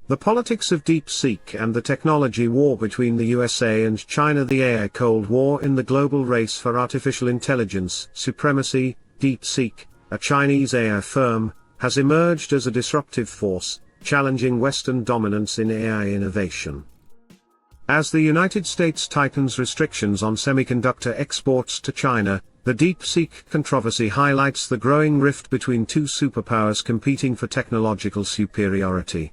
The politics of DeepSeek and the technology war between the USA and China. The AI Cold War in the global race for artificial intelligence. Supremacy, DeepSeek, a Chinese AI firm, has emerged as a disruptive force, challenging Western dominance in AI innovation. As the United States tightens restrictions on semiconductor exports to China, the DeepSeek controversy highlights the growing rift between two superpowers competing for technological superiority.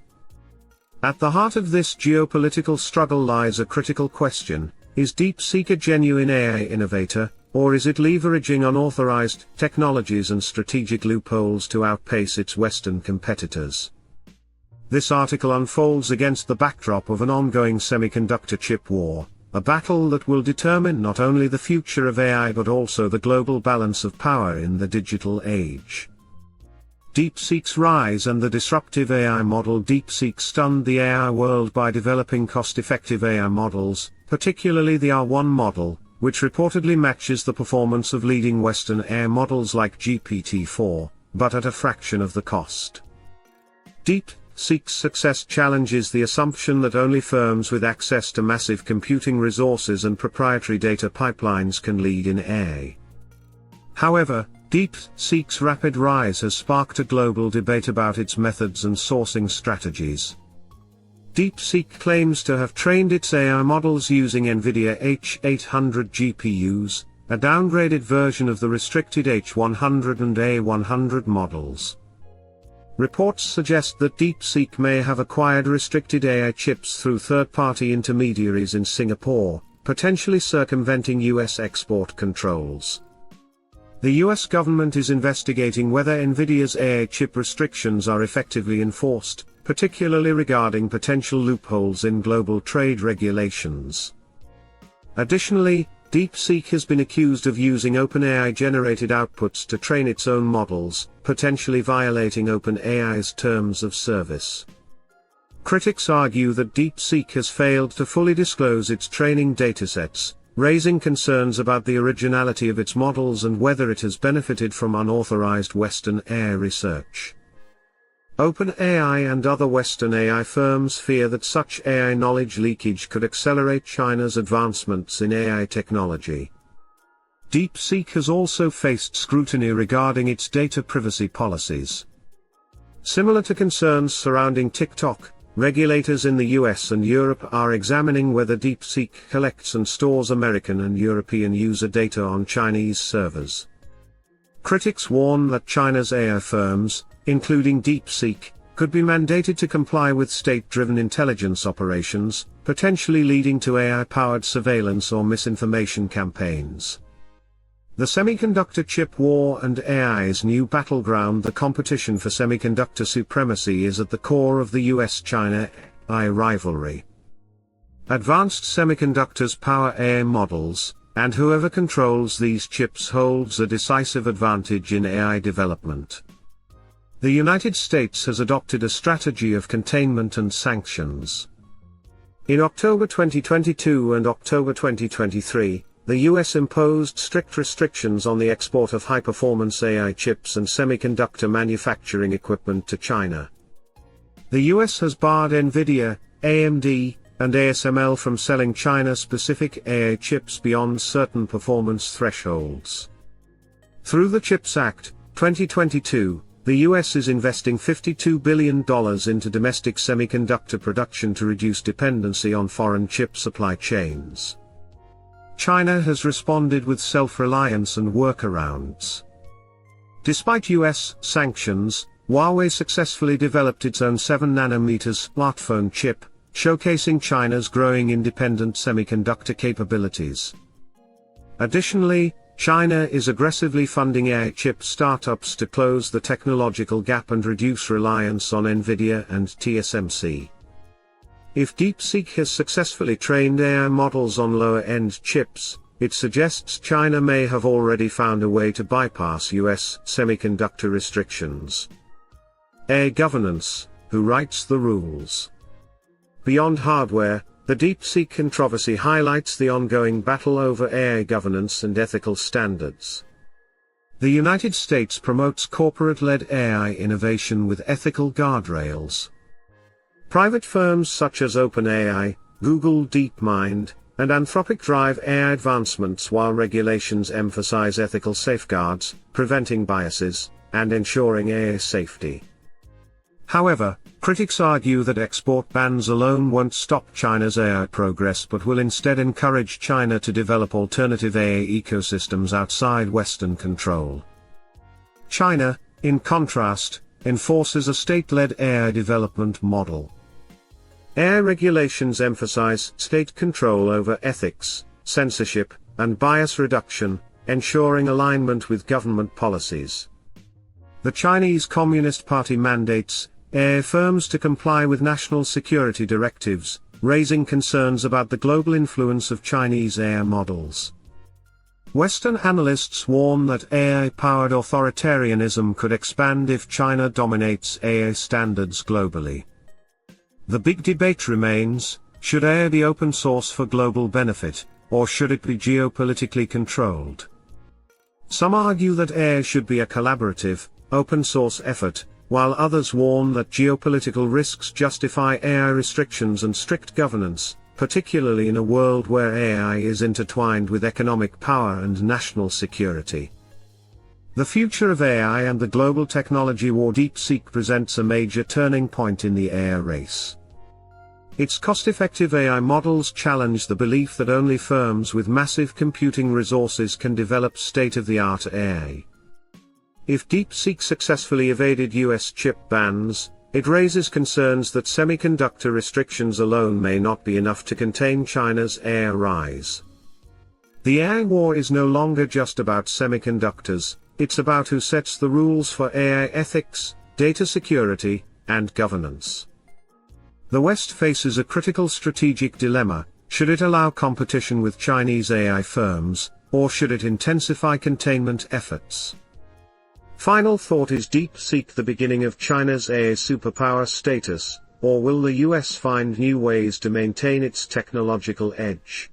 At the heart of this geopolitical struggle lies a critical question: is DeepSeek a genuine AI innovator, or is it leveraging unauthorized technologies and strategic loopholes to outpace its Western competitors? This article unfolds against the backdrop of an ongoing semiconductor chip war, a battle that will determine not only the future of AI but also the global balance of power in the digital age. DeepSeek's rise and the disruptive AI model. DeepSeek stunned the AI world by developing cost-effective AI models, particularly the R1 model, which reportedly matches the performance of leading Western AI models like GPT-4, but at a fraction of the cost. DeepSeek's success challenges the assumption that only firms with access to massive computing resources and proprietary data pipelines can lead in AI. However, DeepSeek's rapid rise has sparked a global debate about its methods and sourcing strategies. DeepSeek claims to have trained its AI models using Nvidia H800 GPUs, a downgraded version of the restricted H100 and A100 models. Reports suggest that DeepSeek may have acquired restricted AI chips through third-party intermediaries in Singapore, potentially circumventing US export controls. The US government is investigating whether Nvidia's AI chip restrictions are effectively enforced, particularly regarding potential loopholes in global trade regulations. Additionally, DeepSeek has been accused of using OpenAI-generated outputs to train its own models, potentially violating OpenAI's terms of service. Critics argue that DeepSeek has failed to fully disclose its training datasets, raising concerns about the originality of its models and whether it has benefited from unauthorized Western AI research. OpenAI and other Western AI firms fear that such AI knowledge leakage could accelerate China's advancements in AI technology. DeepSeek has also faced scrutiny regarding its data privacy policies. Similar to concerns surrounding TikTok, regulators in the US and Europe are examining whether DeepSeek collects and stores American and European user data on Chinese servers. Critics warn that China's AI firms, including DeepSeek, could be mandated to comply with state-driven intelligence operations, potentially leading to AI-powered surveillance or misinformation campaigns. The semiconductor chip war and AI's new battleground. The competition for semiconductor supremacy is at the core of the US-China AI rivalry. Advanced semiconductors power AI models, and whoever controls these chips holds a decisive advantage in AI development. The United States has adopted a strategy of containment and sanctions. In October 2022 and October 2023, the US imposed strict restrictions on the export of high-performance AI chips and semiconductor manufacturing equipment to China. The US has barred Nvidia, AMD, and ASML from selling China-specific AI chips beyond certain performance thresholds. Through the CHIPS Act, 2022, the US is investing $52 billion into domestic semiconductor production to reduce dependency on foreign chip supply chains. China has responded with self-reliance and workarounds. Despite US sanctions, Huawei successfully developed its own 7nm smartphone chip, showcasing China's growing independent semiconductor capabilities. Additionally, China is aggressively funding AI chip startups to close the technological gap and reduce reliance on Nvidia and TSMC. If DeepSeek has successfully trained AI models on lower-end chips, it suggests China may have already found a way to bypass US semiconductor restrictions. AI governance: who writes the rules? Beyond hardware, the DeepSeek controversy highlights the ongoing battle over AI governance and ethical standards. The United States promotes corporate-led AI innovation with ethical guardrails. Private firms such as OpenAI, Google DeepMind, and Anthropic drive AI advancements while regulations emphasize ethical safeguards, preventing biases, and ensuring AI safety. However, critics argue that export bans alone won't stop China's AI progress but will instead encourage China to develop alternative AI ecosystems outside Western control. China, in contrast, enforces a state-led AI development model. AI regulations emphasize state control over ethics, censorship, and bias reduction, ensuring alignment with government policies. The Chinese Communist Party mandates AI firms to comply with national security directives, raising concerns about the global influence of Chinese AI models. Western analysts warn that AI-powered authoritarianism could expand if China dominates AI standards globally. The big debate remains, should AI be open source for global benefit, or should it be geopolitically controlled? Some argue that AI should be a collaborative, open source effort, while others warn that geopolitical risks justify AI restrictions and strict governance, particularly in a world where AI is intertwined with economic power and national security. The future of AI and the global technology war. DeepSeek presents a major turning point in the AI race. Its cost-effective AI models challenge the belief that only firms with massive computing resources can develop state-of-the-art AI. If DeepSeek successfully evaded US chip bans, it raises concerns that semiconductor restrictions alone may not be enough to contain China's AI rise. The AI war is no longer just about semiconductors, it's about who sets the rules for AI ethics, data security, and governance. The West faces a critical strategic dilemma: should it allow competition with Chinese AI firms, or should it intensify containment efforts? Final thought: is DeepSeek the beginning of China's AI superpower status, or will the US find new ways to maintain its technological edge?